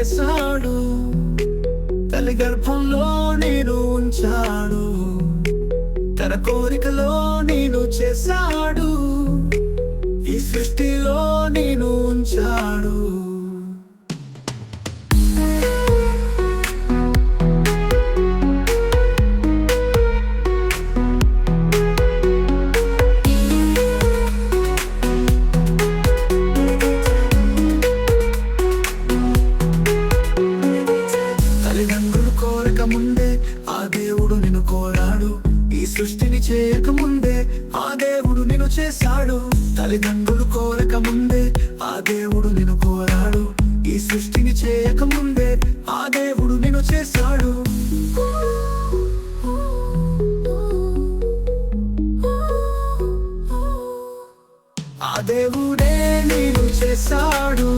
చేశాడు, తల్లి గర్భంలో నేను ఉంచాడు, తన కోరికలో నేను చేశాడు, ఈ సృష్టిలో నేను ఉంచాడు. తల్లిదండ్రులు కోరక ముందే ఆ దేవుడు నిన్ను కోరాడు, ఈ సృష్టిని చేయక ముందే ఆ దేవుడు నిన్ను చేశాడు. తల్లిదండ్రులు కోరక ముందే ఆ దేవుడు నిన్ను కోరాడు, ఈ సృష్టిని చేయక ముందే ఆ దేవుడు నిన్ను చేశాడు. ఆ దేవుడే నేను చేశాడు,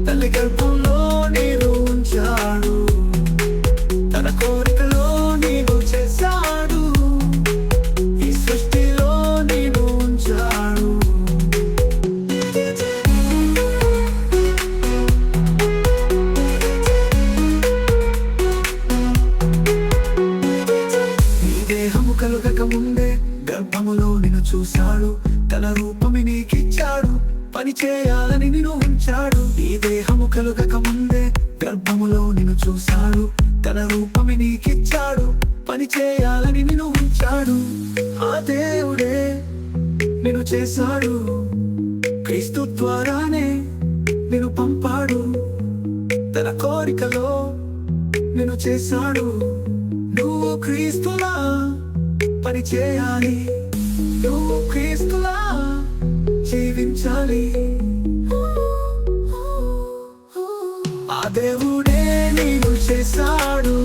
తల్లి గర్భంలో నేను ఉంచాడు, తన కోరికలో నేను చేశాడు, ఈ సృష్టిలో నేను ఉంచాడు. ఈ దేహము కలుగక ముందే గర్భములో నిన్ను చూశాడు, తన రూపమి నీకిచ్చాడు, పని చేయాలని నిన్ను ఉంచాడు. ఈ దేహము కలుగక ముందే గర్భములో నిన్ను చూశాడు, తన రూపమి నీకిచ్చాడు, పని చేయాలని నిన్ను ఉంచాడు. ఆ దేవుడే నిన్ను చేశాడు, క్రీస్తు ద్వారానే నిన్ను పంపాడు, తన కోరికలో నిన్ను చేశాడు. నువ్వు క్రీస్తులా పని చేయాలి, నువ్వు క్రీస్తులా జీవించాలి. ఆ దేవుడే నీవు చేశాడు,